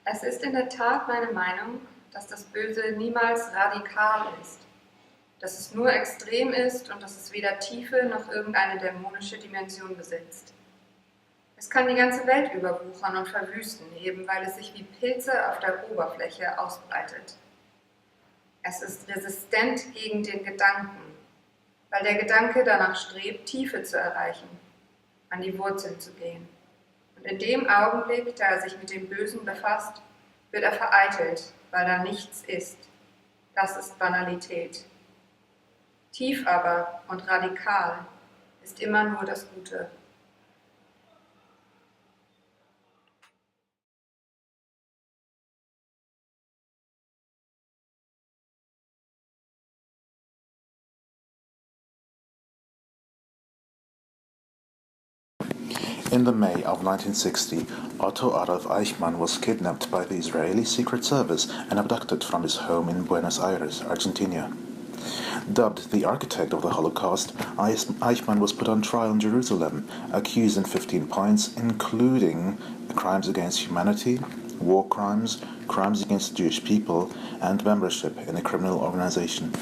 Es ist in der Tat meine Meinung, dass das Böse niemals radikal ist, dass es nur extrem ist und dass es weder Tiefe noch irgendeine dämonische Dimension besitzt. Es kann die ganze Welt überwuchern und verwüsten, eben weil es sich wie Pilze auf der Oberfläche ausbreitet. Es ist resistent gegen den Gedanken, weil der Gedanke danach strebt, Tiefe zu erreichen, an die Wurzeln zu gehen. Und in dem Augenblick, da er sich mit dem Bösen befasst, wird er vereitelt, weil da nichts ist. Das ist Banalität. Tief aber und radikal ist immer nur das Gute. In the May of 1960, Otto Adolf Eichmann was kidnapped by the Israeli Secret Service and abducted from his home in Buenos Aires, Argentina. Dubbed the architect of the Holocaust, Eichmann was put on trial in Jerusalem, accused in 15 points, including crimes against humanity, war crimes, crimes against Jewish people, and membership in a criminal organization.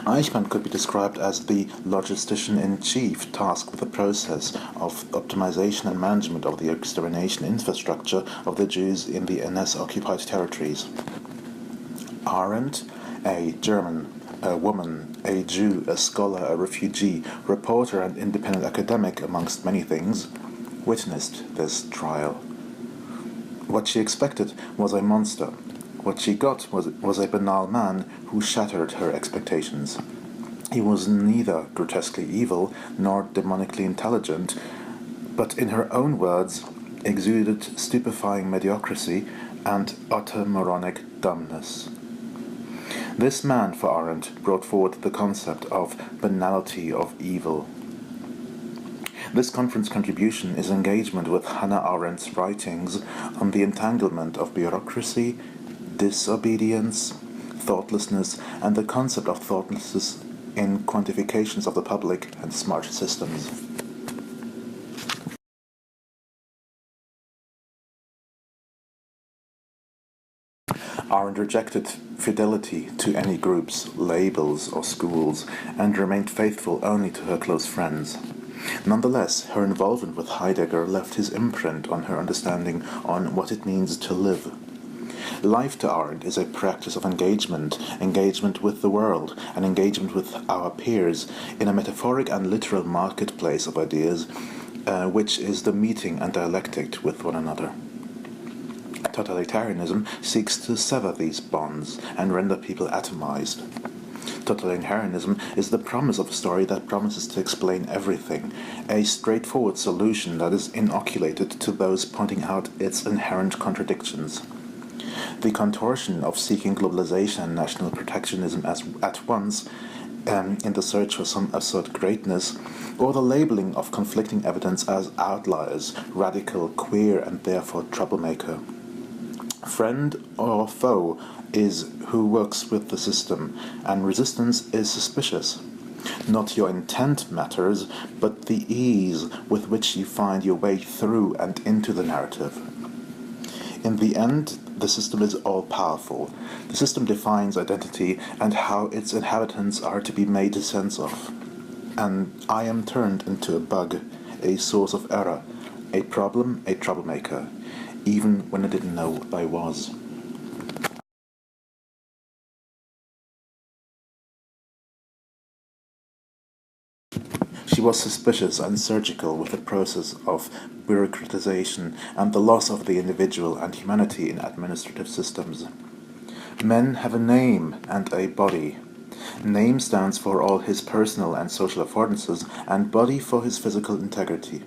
Eichmann could be described as the logistician-in-chief tasked with the process of optimization and management of the extermination infrastructure of the Jews in the NS-occupied territories. Arendt, a German, a woman, a Jew, a scholar, a refugee, reporter and independent academic, amongst many things, witnessed this trial. What she expected was a monster. What she got was a banal man who shattered her expectations. He was neither grotesquely evil nor demonically intelligent, but in her own words, exuded stupefying mediocrity and utter moronic dumbness. This man, for Arendt, brought forward the concept of banality of evil. This conference contribution is engagement with Hannah Arendt's writings on the entanglement of bureaucracy, disobedience, thoughtlessness, and the concept of thoughtlessness in quantifications of the public and smart systems. Arendt rejected fidelity to any groups, labels, or schools, and remained faithful only to her close friends. Nonetheless, her involvement with Heidegger left his imprint on her understanding on what it means to live. Life to Arendt is a practice of engagement with the world, and engagement with our peers in a metaphoric and literal marketplace of ideas, which is the meeting and dialectic with one another. Totalitarianism seeks to sever these bonds and render people atomized. Totalitarianism is the promise of a story that promises to explain everything, a straightforward solution that is inoculated to those pointing out its inherent contradictions. The contortion of seeking globalization and national protectionism at once, in the search for some absurd greatness, or the labeling of conflicting evidence as outliers, radical, queer, and therefore troublemaker. Friend or foe is who works with the system, and resistance is suspicious. Not your intent matters, but the ease with which you find your way through and into the narrative. In the end, the system is all-powerful. The system defines identity and how its inhabitants are to be made sense of. And I am turned into a bug, a source of error, a problem, a troublemaker, even when I didn't know I was. She was suspicious and surgical with the process of bureaucratization and the loss of the individual and humanity in administrative systems. Men have a name and a body. Name stands for all his personal and social affordances, and body for his physical integrity.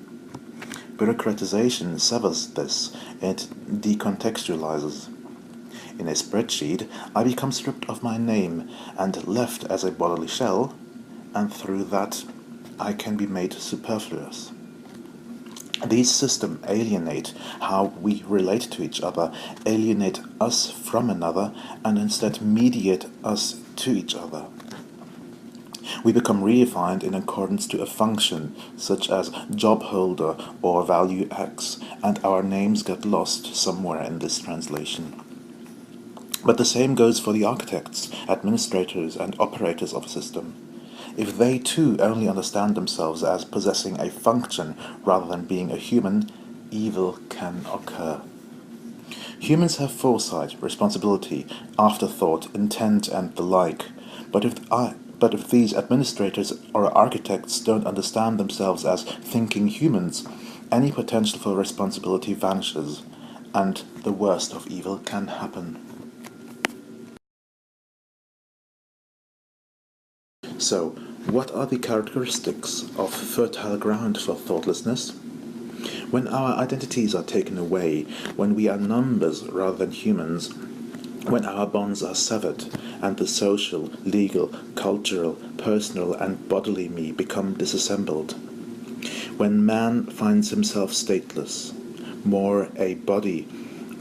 Bureaucratization severs this, it decontextualizes. In a spreadsheet, I become stripped of my name and left as a bodily shell, and through that I can be made superfluous. These systems alienate how we relate to each other, alienate us from another, and instead mediate us to each other. We become redefined in accordance to a function, such as job holder or value X, and our names get lost somewhere in this translation. But the same goes for the architects, administrators, and operators of a system. If they too only understand themselves as possessing a function rather than being a human, evil can occur. Humans have foresight, responsibility, afterthought, intent, and the like, but if these administrators or architects don't understand themselves as thinking humans, any potential for responsibility vanishes, and the worst of evil can happen. So, what are the characteristics of fertile ground for thoughtlessness? When our identities are taken away, when we are numbers rather than humans, when our bonds are severed, and the social, legal, cultural, personal, and bodily me become disassembled, when man finds himself stateless, more a body,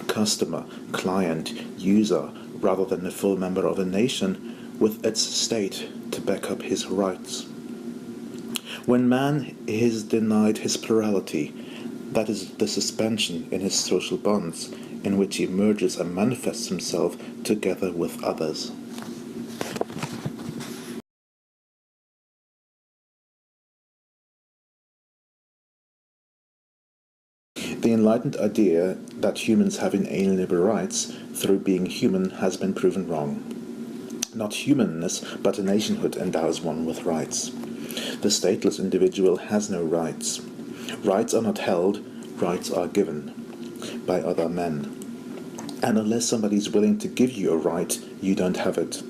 customer, client, user, rather than a full member of a nation, with its state to back up his rights. When man is denied his plurality, that is the suspension in his social bonds, in which he merges and manifests himself together with others. The enlightened idea that humans have inalienable rights through being human has been proven wrong. Not humanness, but a nationhood endows one with rights. The stateless individual has no rights. Rights are not held, rights are given by other men. And unless somebody is willing to give you a right, you don't have it.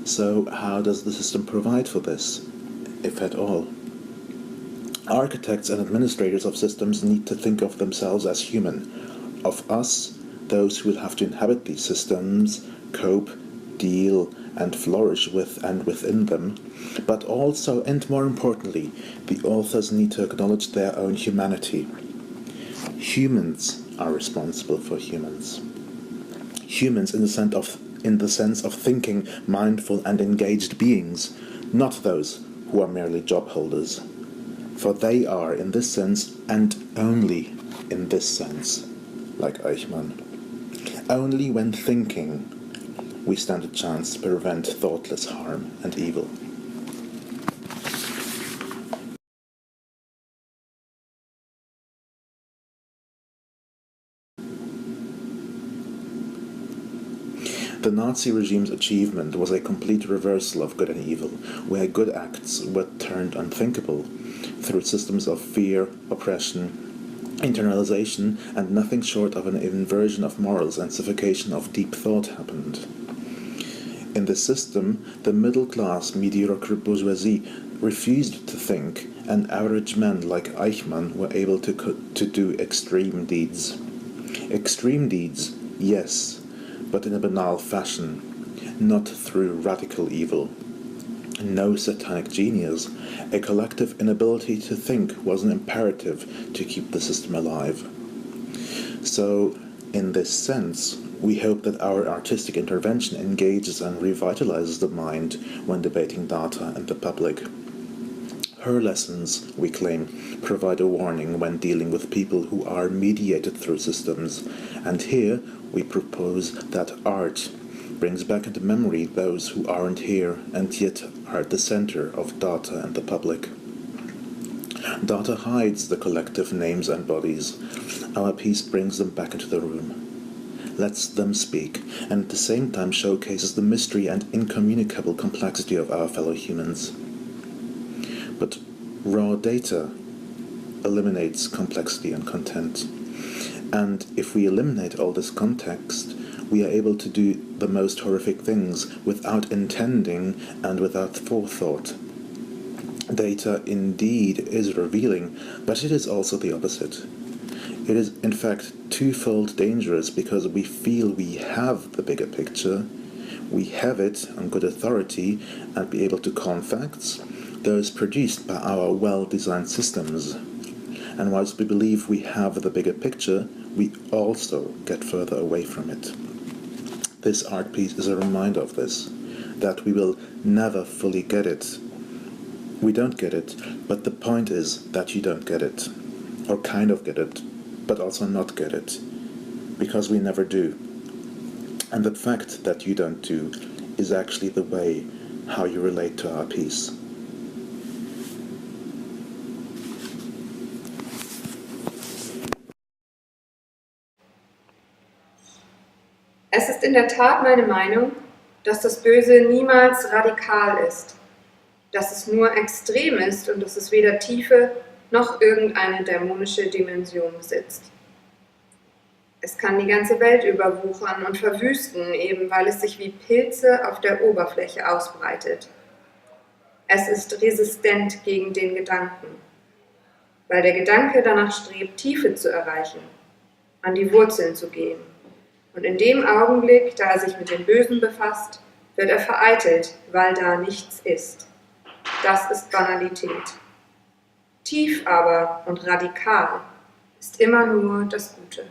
So how does the system provide for this, if at all? Architects and administrators of systems need to think of themselves as human. Of us, those who will have to inhabit these systems, cope, deal, and flourish with and within them, but also, and more importantly, the authors need to acknowledge their own humanity. Humans are responsible for humans. Humans in the sense of thinking, mindful, and engaged beings, not those who are merely job holders. For they are, in this sense, and only in this sense, like Eichmann. Only when thinking, we stand a chance to prevent thoughtless harm and evil. The Nazi regime's achievement was a complete reversal of good and evil, where good acts were turned unthinkable through systems of fear, oppression, internalization, and nothing short of an inversion of morals and suffocation of deep thought happened. In this system, the middle-class mediocre bourgeoisie refused to think, and average men like Eichmann were able to do extreme deeds. Extreme deeds, yes, but in a banal fashion, not through radical evil. No satanic genius, a collective inability to think was an imperative to keep the system alive. So, in this sense, we hope that our artistic intervention engages and revitalizes the mind when debating data and the public. Her lessons, we claim, provide a warning when dealing with people who are mediated through systems, and here we propose that art brings back into memory those who aren't here and yet are at the center of data and the public. Data hides the collective names and bodies. Our piece brings them back into the room, lets them speak, and at the same time showcases the mystery and incommunicable complexity of our fellow humans. But raw data eliminates complexity and content. And if we eliminate all this context, we are able to do the most horrific things without intending and without forethought. Data indeed is revealing, but it is also the opposite. It is in fact twofold dangerous because we feel we have the bigger picture, we have it on good authority and be able to call facts, those produced by our well-designed systems. And whilst we believe we have the bigger picture, we also get further away from it. This art piece is a reminder of this, that we will never fully get it. We don't get it, but the point is that you don't get it, or kind of get it. but also not get it, because we never do. And the fact that you don't do is actually the way how you relate to our peace. Es ist in der Tat meine Meinung, dass das Böse niemals radikal ist, dass es nur extrem ist und dass es weder Tiefe noch irgendeine dämonische Dimension besitzt. Es kann die ganze Welt überwuchern und verwüsten, eben weil es sich wie Pilze auf der Oberfläche ausbreitet. Es ist resistent gegen den Gedanken, weil der Gedanke danach strebt, Tiefe zu erreichen, an die Wurzeln zu gehen. Und in dem Augenblick, da er sich mit dem Bösen befasst, wird er vereitelt, weil da nichts ist. Das ist Banalität. Tief aber und radikal ist immer nur das Gute.